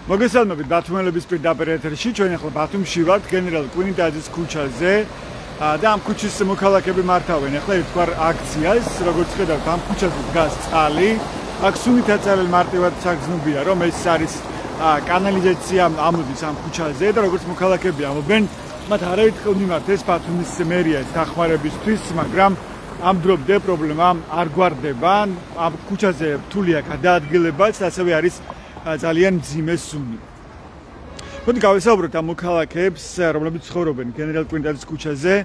მოგესალმებით ბათუმელების პირდაპირ ეთერში, ჩვენ ახლა ბათუმში ვართ გენერალ კვინიტაძის ქუჩაზე და ამ ქუჩის მოქალაქეები მართავენ ახლა ერთგვარ აქციას, როგორც ხედავთ ამ ქუჩაზე დგას წყალი, აქ სუნითაწალელ მარტივად საგრძნობია, რომ ეს არის კანალიზაცია ამოდის ამ ქუჩაზე და როგორც მოქალაქეები ამბობენ, მათ არაერთხელ მიმართ ეს ბათუმის მერიას დახმარებისთვის, მაგრამ ამ დრომდე პრობლემა არ გვარდება, ამ ქუჩაზე რთულია გადაადგილებაც, ასევე არის ძალიან მძიმე სუნი. მოდი გავესაუბროთ ამ მოქალაქეებს, რომლებიც ცხოვრობენ გენერალ კვინიტაძის ქუჩაზე.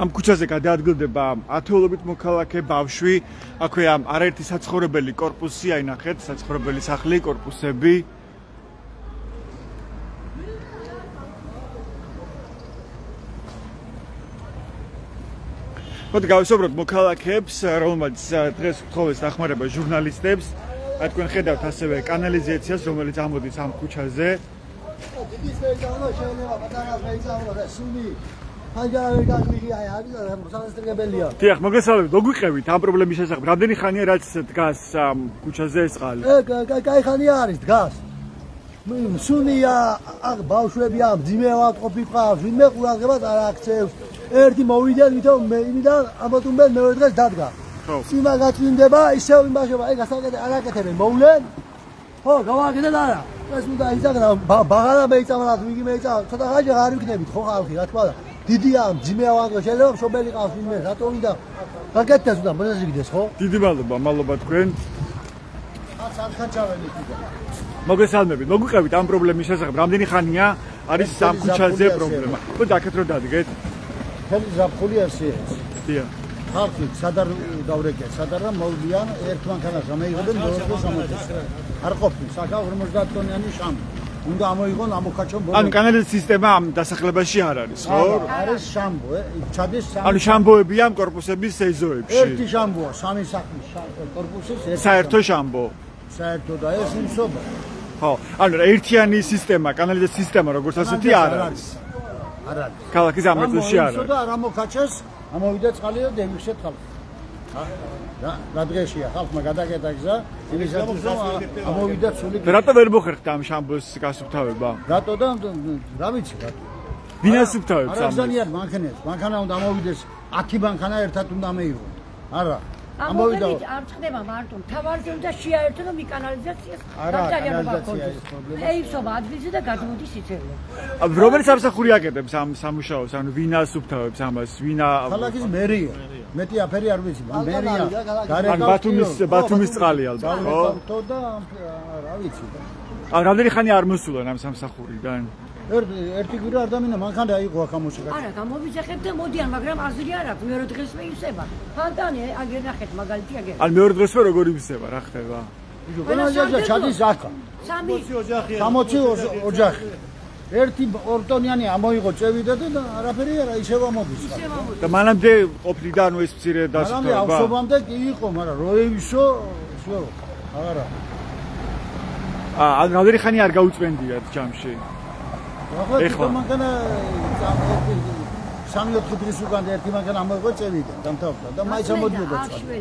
ამ ქუჩაზე გადაადგილდება ათეულობით მოქალაქე, ბავშვი, აქვე ამ არაერთი საცხოვრებელი კორპუსი, აი ნახეთ, საცხოვრებელი სახლი, კორპუსები. მოდი გავესაუბროთ მოქალაქეებს, რომლებიც დღეს გთხოვეს დახმარება ჟურნალისტებს. აი თქვენ ხედავთ ასევე კანალიზაციას, რომელიც ამოდის ამ ქუჩაზე. This is the შეიძლება პატარა მეიცავრო და სუნი ხანჯარი გაგმიგია არის და მოსასწრებელია. დიახ, მოგესალმებით, მოგვიყევით ამ პრობლემის შესახებ. რამდენი ხანია რაც დგას ამ ქუჩაზე ეს წყალი? კაი ხანია არის დგას. სუნია, აქ ბავშვებია, მძიმე ავტოფი ყავს, ვინმე ყურადღებას არ აქცევს. ერთი მოვიდა, ვითომ მე იმიდან ამოთუმბენ მეორე დღეს დადგა. სიმა გაწმინდება, ისევ იმაშობა, ეგ გასაკეთე არ აკეთებენ, მოვლენ. ხო, გავაკეთეთ არა. ეს უნდა იზაგრა ბაღარა მეიწავრა, ვიგი მეიწავრა, ცოტა ხანჯი არ ვიქნებით ხო ხალხი, რა თქმა უნდა. დიდია, მძიმე ავანგო, შეიძლება მშობელი ყავს ვინმე, რატო უნდა გაკეთდეს უნდა მოსაზრდეს ხო? დიდი მადლობა თქვენ. არ ხაჭაველი კიდე. მოგესალმებით, მოგვიყევით ამ პრობლემის შესახებ. რამდენი ხანია არის ამ ქუჩაზე პრობლემა? მოდი აქეთ რო დადგეთ. ხელი ზაფხული ასეც. დიახ. ხალხი სადარ დავრეკეთ, სადარ მოვდიან ერთ მანქანას ამეიღებენ მეორე სამოდის. არ ყოფნის, აქა 50 ტონიანი შამბო. უნდა ამოიღონ ამოქაჩონ ბოლოს. ანუ კანალიზაციის სისტემა ამ დასახლებაში არ არის, ხო? არის შამბო, ჩადის სამი. ანუ შამბოებია ამ კორპუსების სეზოებში. ერთი შამბოა, სამი სახლის კორპუსის ერთი. საერთო შამბო. საერთო და ეს იმსობა. ხო, ანუ ერთიანი სისტემა, კანალიზაციის სისტემა როგორც ასეთი არ არის. არ არის. ქალაქის ამ ნაწილში არ არის. და არ ამოქაჩეს, ამოვიდა წყალი და დემიხსეთ ხალხი. რა დღეშია ხალხმა გადაკეთა გზა, იმისათვის რომ ამოვიდა ცული. რატო ვერ მოხერხდა ამ შამბოს გასუფთავება? რატო და რა ვიცი რატო. ვინ ასუფთავებს ამ? არასდანიერ მანქანას, მანქანა უნდა ამოვიდეს 10 მანქანა ერთად უნდა ამეიღო. არა. ამოვიდა არ ხდება მარტო თავარზე უნდა შეაერთო რომ კანალიზაციას კანალიზაცია ის პრობლემა. ეიფსობა ადგილზე და გადმოდის იცევლო. რომელიც სამსახური აკეთებს ამ სამუშაოს, ანუ ვინ ასუფთავებს ამას, ვინა ქალაქის მერია. მეტი აფერი არ ვიცი, მერია. ან ბათუმის წყალი ალბათ, ხო? და რა ვიცი. ან რამდენი ხანი არ მოსულან ამ სამსახურიდან? ერთი კვირა არ დამინა მანქანა აიღო აქ ამოშეკა. არა, გამოვიძახებ და მოდიან, მაგრამ აზრი არ აქვს, მეორე დღეს მე ისება. ფანტანი აგერ ნახეთ მაგალითი აგერ. ან მეორე დღესვე როგორ ივსება, რა ხდება? კანალიზაცია ჩადის აქა. 60 ოჯახი. ერთი ორტონიანი ამოიღო წევიდა და არაფერი არა ისევ ამოდის. და მანამდე ყოფნიდა ანუ ეს მცირე დასუფთავება? მანამდე ავსობამდე კი იყო, მაგრამ როევისო შო არა. ან რამდენი ხანი არ გაუწვენდიათ ჯამში? ეხლა მანქანა 3-4 დღის უკან ერთი მანქანა ამოიღო წევიდა დამთავრდა და მაინც ამოდიოდა წყალი.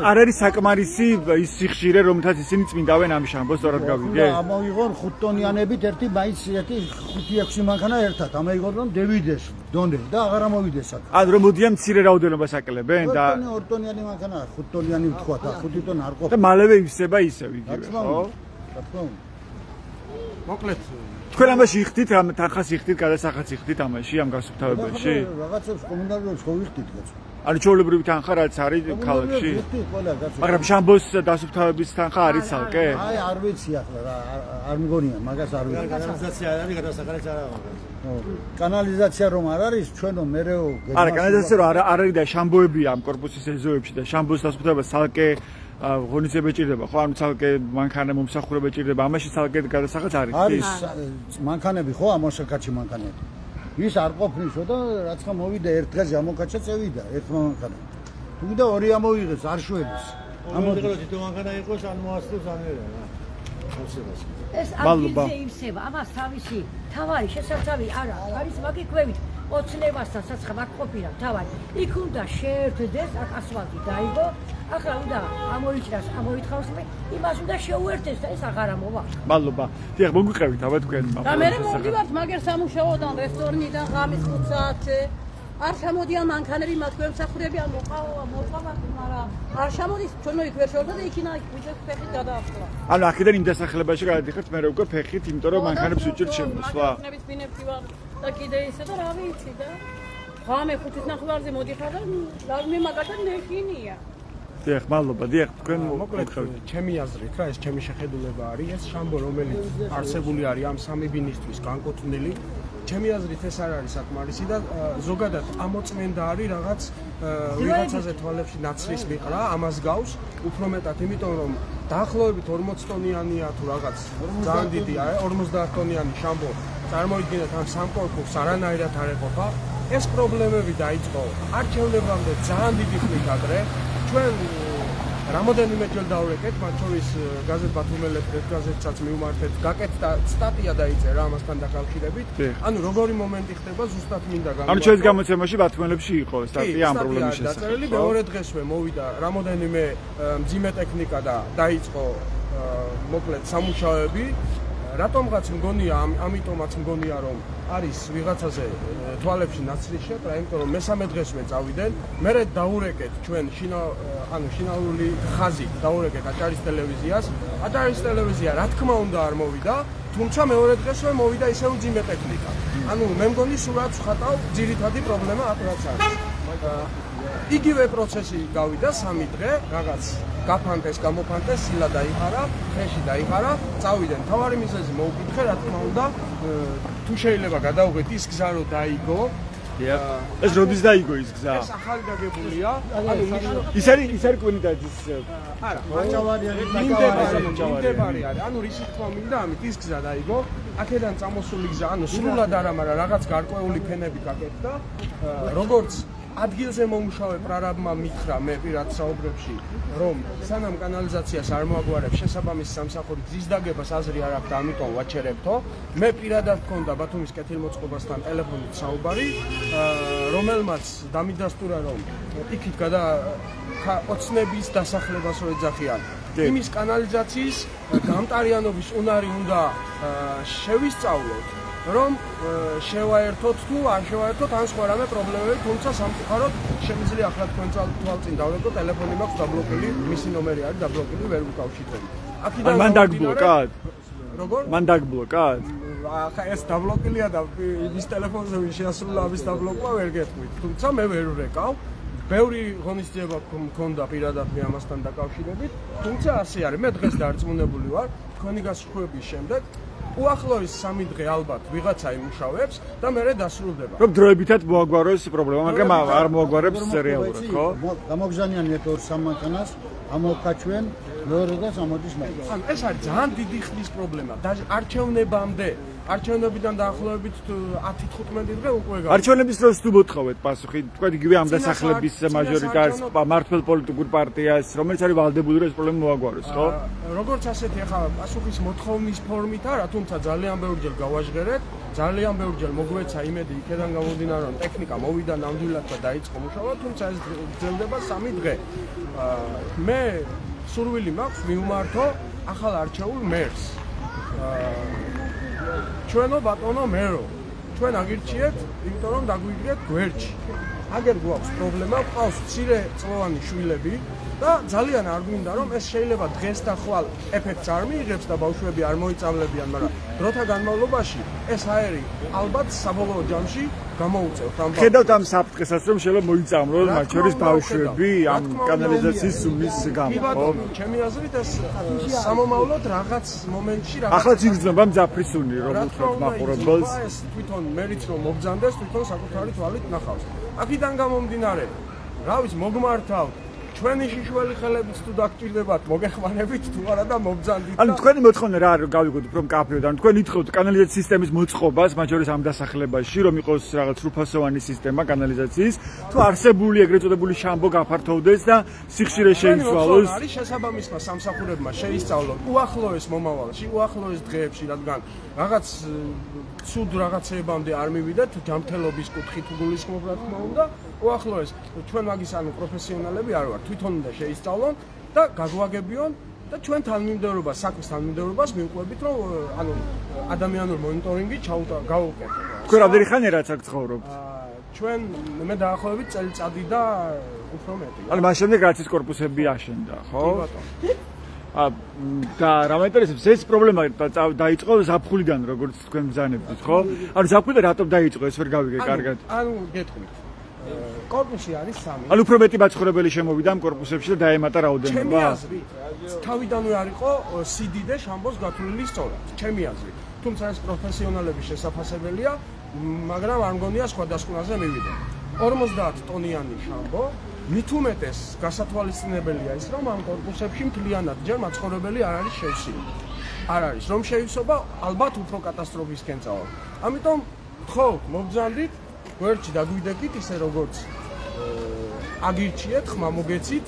არ არის საკმარისი ის სიხშირე, რომელთაც ისინი წმინდავენ ამ შამბოს, სწორად გავიგე? ამოიღონ 5 ტონიანებით ერთი მაინც 5-6 მანქანა ერთად ამოიღონ რომ დევიდეს დონე და აღარ ამოვიდეს აქ. ან რომ მოდიან მცირე რაოდენობას აკლებენ და 2 ტონიანი მანქანა 5 ტონიანი ვთქვა და 5 ტონა არ ყოფილა. და მალევე ივსება ისევ იგივე, ხო? რა თქმა უნდა. მოკლედ თქვენ ამაში იხდით, ამ თანხას იხდით, გადასახადს იხდით ამაში, ამ გასუფთავებაში? რაღაცებს კომუნალურს ხო ვიხდით კაცო. ანუ ჩვეულებრივი თანხა რაც არის ქალაქში? მაგრამ შამბოს დასუფთავების თანხა არის ცალკე? აი არ ვიცი ახლა რა არ მგონია, მაგას არ ვიცი. კანალიზაცია არის, გადასახადიც არ არის. კანალიზაცია რომ არ არის, ჩვენო მერეო არა, კანალიზაცია რომ არ არის და შამბოებია ამ კორპუსის ეზოებში და შამბოს დასუფთავება ცალკე ღონისძიება ჭირდება, ხო? ანუ ცალკე მანქანა მომსახურება ჭირდება, ამაში ცალკე გადასახადს არის? არის მანქანები ხო, ამოსაკაჩი მანქანები. ის არ ყოფნისო და რაცა მოვიდა ერთ დღეზე ამოკაჩა წევიდა ერთ მანქანა. თუ და ორი ამოიღეს, არ შვების. ამოდიღო თვითონ მანქანა იყოს, ან მოასწროს ამერა რა. ხალხებას. ეს ადგილზე ივსება, ამას თავისი თავარი შესაძლებელი არა არის მაგ იქვევით ოცნებასთან საცხებ აქ ყოფილა თავარი. იქ უნდა შეერთდეს, აქ ასფალტი დაიგო, ახლა უნდა ამოიჭრას, ამოითხოვს მე, იმას უნდა შეუერთდეს და ეს აღარ ამოვა. მადლობა. დიახ, მოგიყვებით აბა თქვენ. და მე მოვდივართ მაგერ სამუშაოდან რესტორნიდან ღამის 5 საათზე. არ შემოდიან მანქანები მათ გვემსახურები ან მოყვავართ, მაგრამ არ შემოდის ჩვენო იქ ვერ შევდო და იქინა ვიძებ ფეხით გადაახლა. ანუ აქედან იმ დასახლებაში გადადიხართ მე უკვე ფეხით, იმიტომ რომ მანქანებს უჭირთ შემოსვლა. მანქანების ბინები ვარ და კიდე ისე და რა ვიცი და ღამე 5-ის ნახევარზე მოდიხარ და მე მაგათად ნექინია. დიახ, მადლობა, დიახ, თქვენ მოკლედ ჩემი აზრით რა ეს ჩემი შეხედულება არის, ეს შამბო რომელიც არსებული არის ამ სამი ბინისთვის განკუთვნილი ჩემი აზრით ეს არ არის საკმარისი და ზოგადად ამოწმენდა არის რაღაც ვიღაცაზე თვალებში ნაცრის მიყრა, ამას გავს უფრო მეტად, იმიტომ რომ დაახლოებით 40 ტონიანია თუ რაღაც ძალიან დიდია, 50 ტონიანი შამბო წარმოიდგინეთ ამ სამ კორპუსს არანაირად არ ეყოფა. ეს პრობლემები დაიწყო არჩევნებამდე ძალიან დიდი ხნით ადრე. ჩვენ რამოდენიმე ჯერ დავრეკეთ, მათ შორის გაზეთ ბათუმელებს გაზეთსაც მივმართეთ, გაკეთდა სტატია დაიწერა ამასთან დაკავშირებით. ანუ როგორი მომენტი ხდება ზუსტად მინდა გამოვაყო. ანუ ჩვენს გამოცემაში ბათუმელებში იყო სტატია ამ პრობლემის შესახებ. დაწერილი მეორე დღესვე მოვიდა რამოდენიმე მძიმე ტექნიკა და დაიწყო მოკლედ სამუშაოები. რატომღაც მგონია, ამიტომაც მგონია რომ არის ვიღაცაზე თვალებში ნაცრის შეკრა, იმიტომ რომ მესამე დღესვე წავიდნენ, მერე დაურეკეთ ჩვენ შინაური ხაზით დაურეკეთ აჭარის ტელევიზიას. აჭარის ტელევიზია რა თქმა უნდა არ მოვიდა, თუმცა მეორე დღესვე მოვიდა ისევ მძიმე ტექნიკა. ანუ მე მგონი სულ რაც ვხატავ, ძირითადი პრობლემა აქ რაც არის. იგივე პროცესი გავიდა 3 დღე, რაღაც გაფანტეს, გამოფანტეს, სილა დაიხარა, ხეში დაიხარა, წავიდნენ. თავარი მიზეზი მოუკითხე, რა თქმა უნდა, თუ შეიძლება გადავღეთ ის გზა რო დაიგო. ეს როდის დაიგო ის გზა? ეს ახალი დაგებულია. ანუ ის არის კვინიტაძის არა, მაჭავარიანი მიმდებარე არის. ანუ რისი თქმა მინდა ამით ის გზა დაიგო. აქედან წამოსული გზა, ანუ სრულად არა, მაგრამ რაღაც გარკვეული ფენები გაკეთდა. როგორც ადგილზე მომუშავე პრარაბმა მითხრა მე პირად საუბრებში, რომ სანამ კანალიზაციას არ მოაგვარებს შესაბამის სამსახური გზის დაგებას აზრი არ აქვს და ამიტომ ვაჩერებთო. მე პირადად მქონდა ბათუმის კეთილმოწყობასთან ტელეფონით საუბარი, რომელმაც დამიდასტურა რომ იქით ოცნების დასახლებას რო ეძახიან. იმის კანალიზაციის გამტარიანობის უნარი უნდა შევისწავლოთ. რომ შევაერთოთ თუ არ შევაერთოთ ან სხვა რამე პრობლემები, თუმცა სამწუხაროდ შემიძლია ახლა თქვენ თვალწინ დავრეკო, ტელეფონი მაქვს დაბლოკილი, მისი ნომერი არის დაბლოკილი, ვერ ვუკავშირდები. აქედან მან დაგბლოკად? როგორ? მან დაგბლოკად? ახლა ეს დაბლოკილია და ის ტელეფონზე ვინ შეასრულა ამის დაბლოკვა ვერ გეტყვით. თუმცა მე ვერ ვრეკავ. ბევრი ღონისძიება მქონდა პირადად მე ამასთან დაკავშირებით, თუმცა ასე არის. მე დღეს დარწმუნებული ვარ, თქვენი გასხვევების შემდეგ უახლოეს 3 დღე ალბათ ვიღაცა იმუშავებს და მერე დასრულდება. რომ დროებითად მოაგვაროს პრობლემა, მაგრამ არ მოაგვარებს რეალურად, ხო? გამოგზავნიან ერთ 2-3 მანქანას, ამოვკაჩვენ, მეორე დღეს ამოდის მაინც. ანუ ეს არის ძალიან დიდი ხნის პრობლემა. არჩევნებამდე, არჩევნებიდან დაახლოებით 10-15 დღე უკვე გავა. არჩევნების დროს თუ მოთხოვეთ პასუხი, თქვენ იგივე ამ დასახლების მაჟორიტარს, მართლ პოლიტიკურ პარტიას, რომელიც არის ვალდებული რომ ეს პრობლემა მოაგვაროს, ხო? როგორც ასეთი ახლა პასუხის მოთხოვნის ფორმით არა, თუმცა ძალიან ბევრჯერ გავაჟღერეთ, ძალიან ბევრჯერ მოგვეცა იმედი იქიდან გამომდინარე რომ ტექნიკა მოვიდა ნამდვილად და დაიწყო მუშაობა, თუმცა ეს გრძელდება 3 დღე. მე სურვილი მაქვს მივმართო ახალ არჩეულ მერს. ჩვენო ბატონო მერო, ჩვენ აგირჩიეთ, იმიტომ რომ დაგვიგდეთ გვერდში. აგერ გვაქვს პრობლემა, ყავს მცირე წლოვანი შვილები და ძალიან არ გვინდა რომ ეს შეიძლება დღეს და ხვალ ეფექტს არ მიიღებს და ბავშვები არ მოიწამლებიან, მაგრამ დროთა განმავლობაში ეს აერი ალბათ საბოლოო ჯამში გამოუწევთ ამ ბავშვებს. ხედავთ ამ საფრთხესაც რომ შეიძლება მოიწამროს მათ შორის ბავშვები ამ კანალიზაციის სულის გამო. ჩემი აზრით ეს სამომავლოდ რაღაც მომენტში რაღაც ახლაც იგრძნობა მძაფრის სუნი რომ უთხრობ მაყურებელს. ეს თვითონ მერიც რომ მობძანდეს, თვითონ საკუთარი თვალით ნახავს. აქედან გამომდინარე, რა ვიცი, მოგმართავთ ჩვენი შიშველი ხელებით თუ დაგჭირდებათ მოგეხმარებით თუ არა და მობძანდით. ანუ თქვენი მოთხოვნა რა გავიგოთ რომ კაფეო და თქვენ ითხოვთ კანალიზაციის სისტემის მოწყობას, მათ შორის ამ დასახლებაში, რომ იყოს რაღაც სრულფასოვანი სისტემა კანალიზაციის, თუ არსებული ეგრეთ წოდებული შამბო გაფართოვდეს და სიხშირე შეიცვალოს. არის შესაბამისმა სამსახურებმა შეისწავლონ უახლოეს მომავალში, უახლოეს დღეებში, რადგან რაღაც ცუდ რაღაცეებამდე არ მივიდეთ ჯანმრთელობის კუთხით გულისხმობ რა თქმა უნდა, უახლოეს ჩვენ მაგის ანუ პროფესიონალები არ ვართ, თვითონ უნდა შეისწავლონ და გაგვაგებიონ და ჩვენ თანმიმდევრობას, საქმის თანმიმდევრობას მივყვებით, რომ ანუ ადამიანურ მონიტორინგი გავუკეთოთ. თქვენ რამდენი ხანია რაც აქ ცხოვრობთ? ჩვენ მე დაახლოებით წელიწადი და უფრო მეტი. ანუ მას შემდეგ რაც ის корпуსები აშენდა, ხო? კი ბატონო. და რა მაინტერესებს ეს პრობლემა დაიწყო ზაფხულიდან როგორც თქვენ ბრძანებთ, ხო? ანუ ზაფხულიდან რატომ დაიწყო ეს ვერ გავიგე კარგად. ანუ გეტყვით. корпуსი არის 3. ანუ უფრო მეტი მაცხოვრებელი შემოვიდა ამ корпуსებში და დაემატა რაოდენობა. ჩემი აზრით, თავიდანვე არ იყო სიდიდე შამბოს გათვლილი სწორად. ჩემი აზრით. თუმცა ეს პროფესიონალების შესაძლებელია, მაგრამ არ მგონია სხვადასხვაზე მივიდა. 50 ტონიანი შამბო მით უმეტეს გასათვალისწინებელია ის, რომ ამ корпуსებში მთლიანად ჯერ მაცხოვრებელი არ არის შევსილი. არ არის, რომ შეივსობა ალბათ უფრო კატასტროფისკენ წავა. ამიტომ გთხოვთ, მობძანდით, გვერდში დაგვიდეკით ისე როგორც აგირჩიეთ, ხმა მოგეცით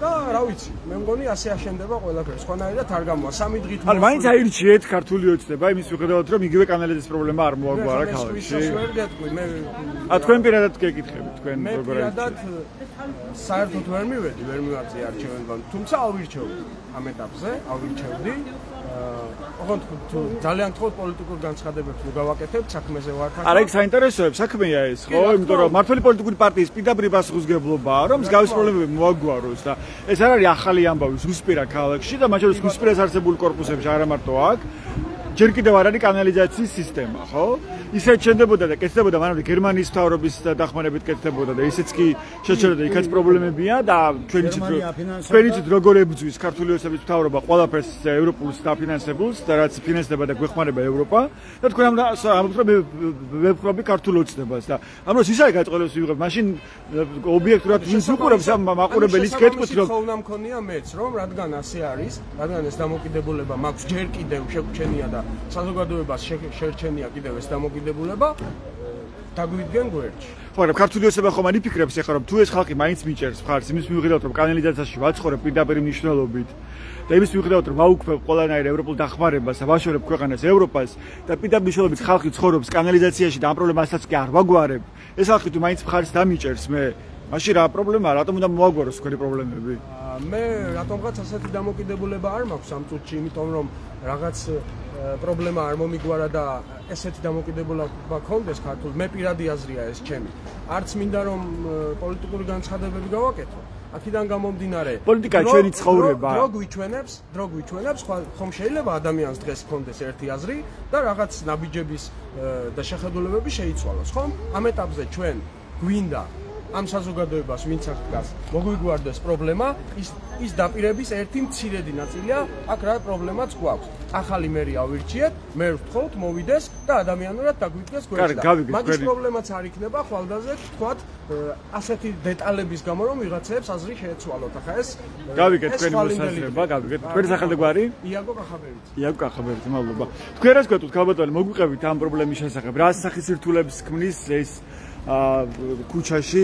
და რა ვიცი, მე მგონი ასე აშენდება ყველაფერი. სხვანაირად არ გამოვა 3 დღით. ანუ მაინც აირჩიეთ ქართული ოცნება, იმის მიუხედავად რომ იგივე კანალიზაციის პრობლემა არ მოაგვარა ქალაქში. თქვენ პირადად გეკითხებით, თქვენ როგორ პირადად საერთოდ ვერ მივედი, ვერ მივაწი არჩევანთან, თუმცა ავირჩევდი ამ ეტაპზე, ავირჩევდი. ოღონდ ძალიან თხოვთ პოლიტიკურ განცხადებებს მოგავაკეთებთ, საქმეზე ვართ. არა, იქ საინტერესოებს საქმეა ეს, ხო? იმიტომ რომ მართველი პოლიტიკური პარტიის პირდაპირ პასუხისმგებლობაა, რომ მსგავსი პრობლემები მოაგვაროს და ეს არ არის ახალი ამბავი ზუსტპირა ქალაქში და მათ შორის ზუსტპირას არსებულ корпуსებში არა მარტო აქ. ჯერ კიდევ არ არის კანალიზაციის სისტემა, ხო? ისეთ შენდებოდა და კეთდებოდა, მანამდე გერმანიის მთავრობის დახმარებით კეთდებოდა და ისეც კი შეჩერდა, იქაც პრობლემებია და ჩვენიცით როგორ ებრძვის ქართული ოცნების მთავრობა ყველაფერს ევროპულს დაფინანსებულს და რაც ფინანსდება და გვეხმარება ევროპა და თქვენ ამბობთ რომ ვებხრობი ქართულ ოცნებას და ამას ის არის გაწყობილების ვიღებ, მაშინ ობიექტურად ვინც უყურებს ამ მაყურებელს კეთყვით რომ ხოვნა მქონია მეც რომ რადგან ასე არის, რადგან ეს დამოკიდებულება მაქვს ჯერ კიდევ შეგვჩენია და საზოგადოებას შერჩენია კიდევ ეს დამოკიდებულება დაგვიდგენ გვერდში. ხო, მაგრამ ქართული ოცნება ხომ არ იფიქრებს ეხლა რომ თუ ეს ხალხი მაინც მიჭერს მხარს იმის მიუხედავად რომ კანალიზაციაში ვაცხოვრებ პირდაპირ მნიშვნელობით და იმის მიუხედავად რომ ვაუქმებ ყველანაირ ევროპულ დახმარებას და ვაშორებ ქვეყანას ევროპას და პირდაპირ მნიშვნელობით ხალხი ცხოვრობს კანალიზაციაში და ამ პრობლემასაც კი არ ვაგვარებ, ეს ხალხი თუ მაინც მხარს დამიჭერს მე მაშინ რა პრობლემაა, რატომ უნდა მოვაგვაროს თქვენი პრობლემები? მე რატომღაც ასეთი დამოკიდებულება არ მაქვს ამ წუთში, იმიტომ რომ რაღაც პრობლემა არ მომიგვარა და ესეთი დამოკიდებულება გქონდეს ქართულ, მე პირადი აზრია ეს ჩემი. არც მინდა რომ პოლიტიკური განცხადებები გავაკეთო. აქედან გამომდინარე, პოლიტიკა ჩვენი ცხოვრება. დრო გვიჩვენებს, ხომ შეიძლება ადამიანს დღეს გქონდეს ერთი აზრი და რაღაც ნაბიჯების და შეხედულებები შეიცვალოს, ხომ? ამ ეტაპზე ჩვენ გვინდა ამ საზოგადოებას ვინც აქ დგას, მოგვიგვარდეს პრობლემა, ის დაპირების ერთი მცირედი ნაწილია, აქ რა პრობლემაც გვაქვს. ახალი მერი ავირჩიეთ, მე ვთხოვთ მოვიდეს და ადამიანურად დაგვიდგეს გვერდში. მაგის პრობლემაც არ იქნება ხვალდაზე, თქვათ, ასეთი დეტალების გამო რომ ვიღაცებს აზრი შეეცვალოთ. ახლა ეს გავიგეთ თქვენი მოსაზრება, გავიგეთ. თქვენი სახელი გვარი? იაგო კახაბერით. იაგო კახაბერით, მადლობა. თქვენ რას გვეტყვით, ქალბატონი, მოგვიყევით ამ პრობლემის შესახებ. რა სახის სირთულეებს ქმნის ეს ქუჩაში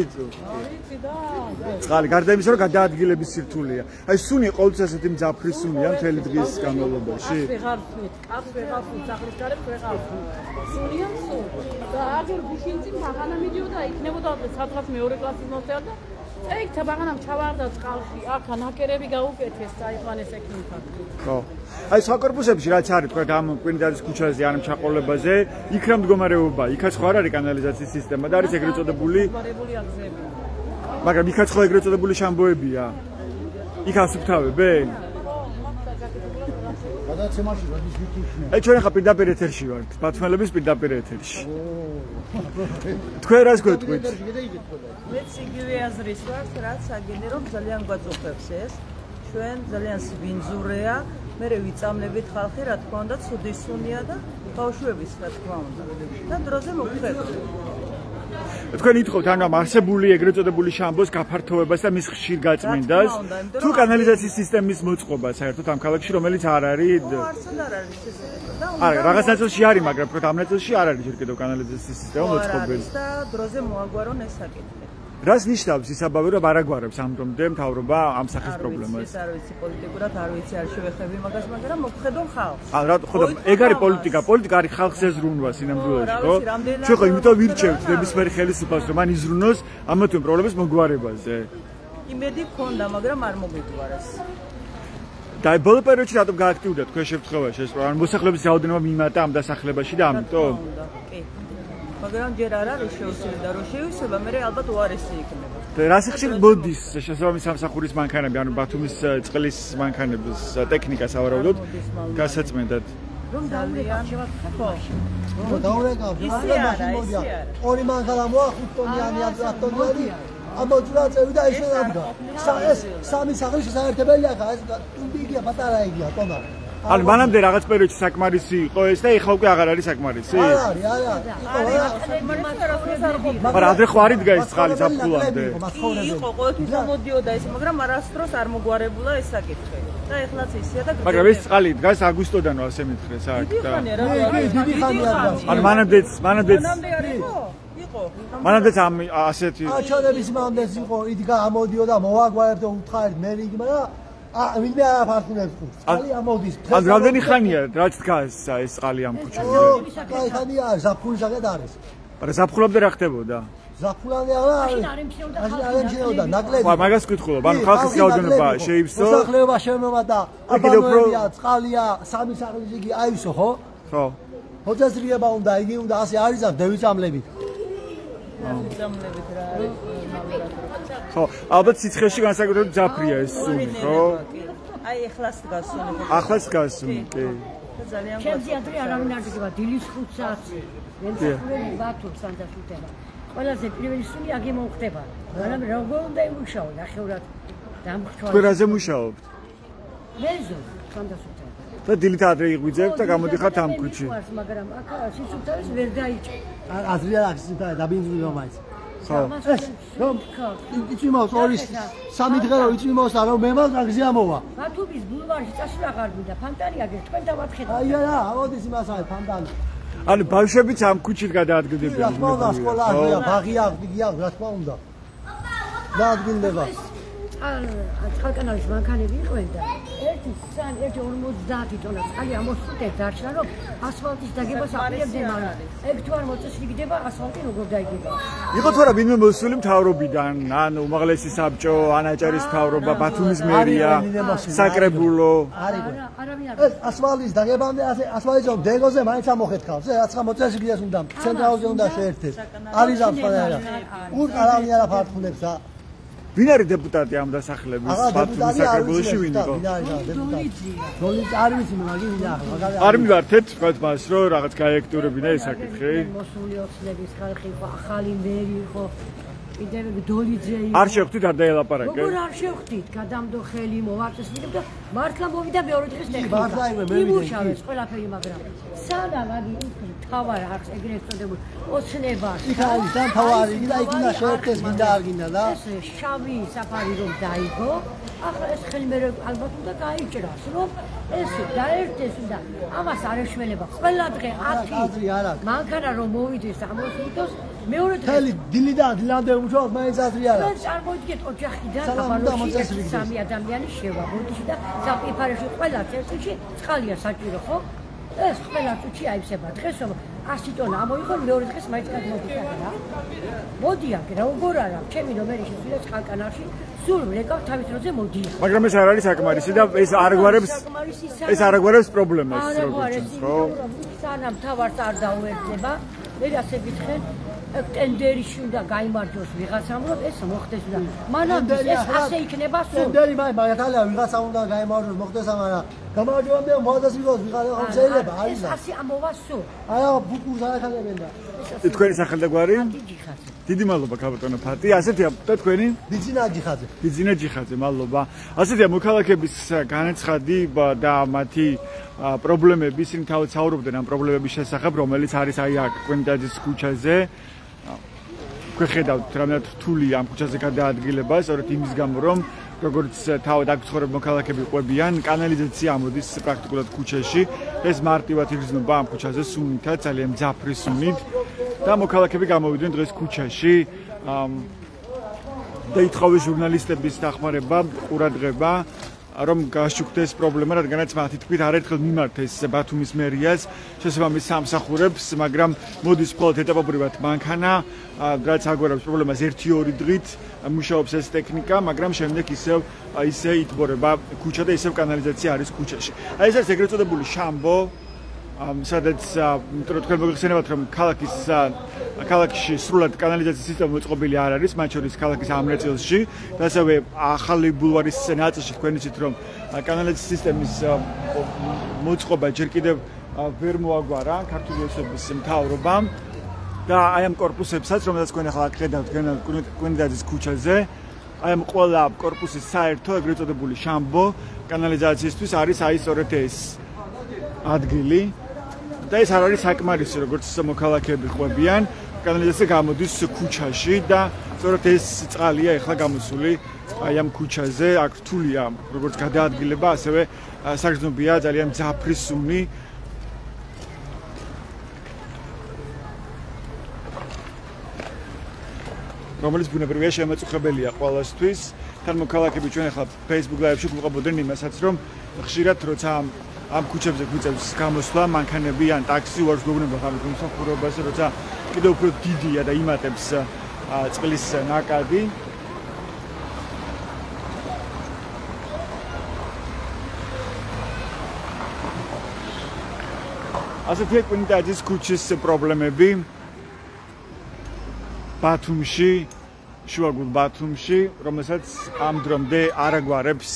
წყალი გარდა იმისა რომ გადაადგილების სირთულეა. აი სუნი ყოველთვის ასეთი მძაფრი სუნია მთელი დღის განმავლობაში. ვეღარ ვთქვით, კაც ვეღარ ვთქვით, სახლის გარეთ ვეღარ ვთქვით. სუნია სულ. და აგერ გუშინწი მაღანა მიდიოდა, იქნებოდა სათხაც მეორე კლასის მოსწავლე და წეიქთა მაღანამ ჩავარდა წყალში, აქა ნაკერები გაუკეთეს, წაიყვანეს ექიმთან. ხო. აი საკორპუსებში რაც არის თქვა ამ კვინიტაძის ქუჩაზე ან ჩაყოლებაზე, იქ რა მდგომარეობა, იქაც ხო არ არის კანალიზაციის სისტემა და არის ეგრეთ წოდებული მაგრამ იქაც ხო ეგრეთ წოდებული შამბოებია. იქ ასუფთავებენ? გადაცემაში როდის ვიქიშნე. აი ჩვენ ახლა პირდაპირ ეთერში ვართ, ბათმელების პირდაპირ ეთერში. თქვენ რას გვეტყვით? მეც იგივე აზრის ვარ, რაც აგენი რომ ძალიან გვაწუხებს ეს. ჩვენ ძალიან სვინძურია, მე ვიწამნებით ხალხი, რა თქმა უნდა, ცუდი სუნია და ბავშვების, რა თქმა უნდა. და დროზე მოგხდეთ. თქვენ ითხოვთ ანუ ამ არსებული ეგრეთ წოდებული შამბოს გაფართოვებას და მის ხშირ გაწმინდას თუ კანალიზაციის სისტემის მოწყობა საერთოდ ამ ქალაქში რომელიც არ არის არა რაღაც ნაწილში არის მაგრამ თქო ამ ნაწილში არ არის ჯერ კიდევ კანალიზაციის სისტემა მოწყობილი და დროზე მოაგვარონ ეს საკითხი რას ნიშნავს ისაბავე რომ არ აგვარებს ამ დრომდე მთავრობა ამ სახის პრობლემას არ ვიცი პოლიტიკურად არ ვიცი არ შევეხები მაგას მაგრამ მოგხედონ ხალხს რა ხო და ეგ არის პოლიტიკა არის ხალხს ეზრუნვა სინამდვილეში ხო ჩვენ ხო იმიტომ ვირჩევთ ნებისმიერ ხელისუფლებას რომ მან იზრუნოს ამ თუ პრობლემის მოგვარებაზე იმედი გქონდა მაგრამ არ მოგვიგვარეს და ბოლო პერიოდში რატომ გააქტიურდა თქვენ შემთხვევაში ეს პრობლემა მოსახლეობის რაოდენობა მიმატა ამ დასახლებაში და ამიტომ კი მაგრამ ჯერ არ არის შეუძლებელი და რო შევისება მე ალბათ უარესი იქნება და რა სიხშირ მოდის შესაბამის სამსახურის მანქანები ანუ ბათუმის წყლის მანქანების ტექნიკას ავარავდოთ გასაწმენდად რომ დავრეკავ ხო დავრეკავ მოდია ორი მანქანა მოა 5 ტონიანი 10 ტონიანი ამოძრა წევი და ისე დადგა ეს სამი სახლის საერთებელია ხა ეს ტუნდიგია პატარა იგია ტონა ანუ მანამდე რაღაც პერიოდში საკმარისი იყო ეს და ეხლა უკვე აღარ არის საკმარისი? მაგრამ ადრე ხო არ იდგა ეს წყალი ზაფხულამდე. იყო ყოველთვის გამოდიოდა ეს, მაგრამ არასდროს არ მოგვარებულა ეს საკითხი. და ეხლაც ისეა და მაგრამ ეს წყალი დგას აგვისტოდანო ასე მითხრეს აქ და დიდი ხანია ანუ მანამდეც მანამდე არ იყო? იყო. მანამდეც ასეთი აჩანების მანამდეც იყო, იდგა ამოდიოდა მოვაგვარებთ და უთხარით მე იგი, მაგრამ ვინმე არ აფარხუნებს ხუთს. წყალი ამოდის. ან რამდენი ხანია რაც დგას ეს წყალი ამ ქუჩაზე? კაი ხანია, ზაფხულისაკეთ არის. მაგრამ ზაფხულამდე რა ხდებოდა? ზაფხულამდე არა არის. მაშინ არ ემჩნეოდა ნაკლები. მაგას გითხულობ, ანუ ხალხის რაოდენობა შეივსო. მოსახლეობა შემოვა და აბანოებია, წყალია, სამი სახლის იგი აივსო, ხო? ხო. მოძრაობა უნდა, იგი უნდა ასე არის და დევიწამლებით. დამლებით რა არის? ხო, ალბათ სიცხეში განსაკუთრებით ძაფრია ეს სუნი, ხო? აი ეხლას დგას სუნი. ახლაც დგას სუნი, კი. ძალიან ჩემზე ადრე არავინ არ დგება, დილის 5 საათზე. ვენცახურები ბათუმს ანდასულდება. ყველაზე პირველი სუნი აგი მოხდება. მაგრამ როგორ უნდა იმუშაო, ნახევრად დამხრჩვა. თქვენ რაზე მუშაობთ? მეზო ანდასულდება. და დილით ადრე იღვიძებთ და გამოდიხართ ამ ქუჩში. მაგრამ აქ სიცოცხლეს ვერ დაიჭე. აზრია აქვს და დაბინძურება მაინც. ხო. რომ იწვიმავს ორი სამი დღე რომ იწვიმავს და რომ მე მაგზე ამოვა. ბათუმის ბულვარში წასვლა აღარ გვინდა, ფანტანია გეთ, თქვენ დავათხეთ. აი რა, ამოდის იმას არის ფანტანი. ანუ ბავშვებიც ამ ქუჩით გადაადგილდებიან. რა თქმა უნდა, სკოლაა, ბაღია, გიგია, რა თქმა უნდა. დაადგილდება. წყალკანალის მანქანები იყვნენ და 1.50 ტონა წყალი ამოსულეთ დარჩა რომ ასფალტის დაგებას აპირებდნენ მაგრამ ეგ თუ არ მოწესრიგდება ასფალტი როგორ დაიგება იყო თუ არა ვინმე მოსული მთავრობიდან ან უმაღლესი საბჭო ან აჭარის მთავრობა ბათუმის მერია საკრებულო არავინ არ ეს ასფალტის დაგებამდე ასე ასფალტის დეგოზე მაინც ამოხეთქავს რაც ხა მოწესრიგდეს უნდა ცენტრალზე უნდა შეერთდეს არის ამ სხვადასხვა ურ არავინ არ აფართხუნებს და ვინ არის დეპუტატი ამ დასახლების ბათუმის საკრებულოში ვინ იყო? დოლიც არ ვიცი მაგი ვინ ახლა. არ მივართეთ თქვათ მას რომ რაღაც გაექტურებინა ეს საკითხი. მოსული ოცნების ხალხი იყო, ახალი მერი იყო. კიდევ დოლიძე იყო. არ შევხვდით არ დაელაპარაკე? როგორ არ შევხვდით? გადამდო ხელი მოვაწესრიგებ და მართლა მოვიდა მეორე დღეს ტექნიკა. მართლა იმე მე იმუშავეს ყველაფერი მაგრამ სანამ აგი თავარ აქვს ეგრეთ წოდებული ოცნება. იქ არის და თავარი და იქ უნდა შეერთდეს გინდა არ გინდა და ეს შავი საფარი რომ დაიგო, ახლა ეს ხელი მე ალბათ უნდა გაიჭრას, რომ ეს დაერთეს და ამას არ ეშველება. ყველა დღე 10 მანქანა რომ მოვიდეს ამოსულოს მეორე დღე ხელი დილიდან დილამდე უმუშაობ მაინც აზრი არა. ეს წარმოიდგეთ ოჯახიდან აბანოში 3 ადამიანი შევა ბოდიში და საფიფარეში ყველა წელში წყალია საჭირო, ხო? ეს ყველა წუთი აივსება დღეს რომ 100 ტონა ამოიღო მეორე დღეს მაინც გადმოვიდა რა. მოდია, როგორ არა, ჩემი ნომერი შეცვლა წყალკანალში, სულ რეკავ თავის დროზე მოდია. მაგრამ ეს არ არის საკმარისი და ეს არ აგვარებს პრობლემას როგორც ხო? სანამ თავარს არ დაუერთდება, მე ასე გითხენ ტენდერში უნდა გაიმარჯოს ვიღაცამ რომ ეს მოხდეს და მანამდე ეს ასე იქნება სულ. ტენდერი მაგათალა ვიღაცამ უნდა გაიმარჯოს მოხდეს მაგრამ გამარჯვებამდე მოადასიღოს ვიღაცა შეიძლება არის და. ეს ასე ამოვა სულ. არა ბუკურს არ ახალებენ და. თქვენი სახელდაგვარი? ჯიხაძე. დიდი მადლობა კაპიტანო ფატი. ასეთია და თქვენი? ბიძინა ჯიხაძე. ბიძინა ჯიხაძე, მადლობა. ასეთია მოქალაქეების განაცხადი და მათი პრობლემები, ისინი თავად საუბრობდნენ ამ პრობლემების შესახებ, რომელიც არის აი აქ კვინტაძის ქუჩაზე. გვეხედავთ რამდენად რთული ამ ქუჩაზე გადაადგილება, სწორედ იმის გამო, რომ როგორც თავად აქ ცხოვრებ მოქალაქეები ყვებიან, კანალიზაცია ამოდის პრაქტიკულად ქუჩაში. ეს მარტივად იგრძნობა ამ ქუჩაზე სუნითად, ძალიან მძაფრი სუნით და მოქალაქეები გამოვიდნენ დღეს ქუჩაში. და ითხოვეს ჟურნალისტების დახმარება, ყურადღება, რომ გაშუქდეს პრობლემა, რადგანაც მათი თქმით არაერთხელ მიმართეს ბათუმის მერიას შესაბამის სამსახურებს, მაგრამ მოდის მხოლოდ ეტაპობრივად მანქანა, რაც აგვარებს პრობლემას 1-2 დღით მუშაობს ეს ტექნიკა, მაგრამ შემდეგ ისე იტბორება ქუჩა და ისევ კანალიზაცია არის ქუჩაში. ეს არის ეგრეთ წოდებული შამბო, სადაც თქვენ მოგეხსენებათ, რომ ქალაქში სრულად კანალიზაციის სისტემა მოწყობილი არ არის, მათ შორის ქალაქის ამ ნაწილში და ასევე ახალი ბულვარის ნაწილში თქვენ იცით, რომ კანალიზაციის სისტემის მოწყობა ჯერ კიდევ ვერ მოაგვარა ქართული ოცნების მთავრობამ და აი ამ კორპუსებსაც, რომელსაც თქვენ ახლა ხედავთ კვინიდაძის ქუჩაზე, აი ამ ყველა კორპუსის საერთო ეგრეთ წოდებული შამბო კანალიზაციისთვის არის აი სწორედ ეს ადგილი. და ეს არ არის საკმარისი, როგორც მოქალაქეები ყვებიან, კანალიზაცია გამოდის ქუჩაში და სწორედ ეს წყალია ახლა გამოსული აი ამ ქუჩაზე, აქ რთულია როგორც გადაადგილება, ასევე საგრძნობია ძალიან მძაფრი სუნი. რომელიც ბუნებრივია შემაწუხებელია ყველასთვის. თან მოქალაქეები ჩვენ ახლა Facebook Live-ში გვიყვებოდნენ იმასაც, რომ ხშირად როცა ამ ქუჩებზე გვიწევს გამოსვლა, მანქანები ან ტაქსი უარს გვეუბნება ამ მსახურობაზე, როცა კიდევ უფრო დიდია და იმატებს წყლის ნაკადი. ასეთია კვინიდაძის ქუჩის პრობლემები ბათუმში, შუაგულ ბათუმში, რომელსაც ამ დრომდე არ აგვარებს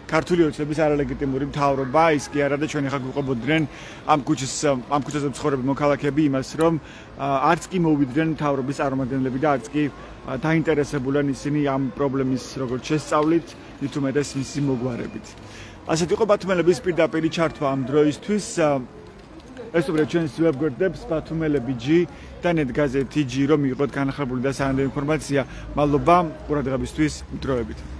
ქართული ოცნების არალეგიტიმური მთავრობა, ის კი არა და ჩვენ ახლა გვიყვებოდნენ ამ ქუჩაზე მცხოვრები მოქალაქეები იმას, რომ არც კი მოვიდნენ მთავრობის წარმომადგენლები და არც კი დაინტერესებულან ისინი ამ პრობლემის როგორც შესწავლით, მით უმეტეს მისი მოგვარებით. ასეთ იყო ბათუმელების პირდაპირი ჩართვა ამ დროისთვის. ეს უბრალოდ ჩვენს ვებგვერდებს ბათუმელები.g და net გაზეთი.g რომ მიიღოთ განახლებული და საინტერესო ინფორმაცია. მადლობა ყურადღებისთვის, დროებით.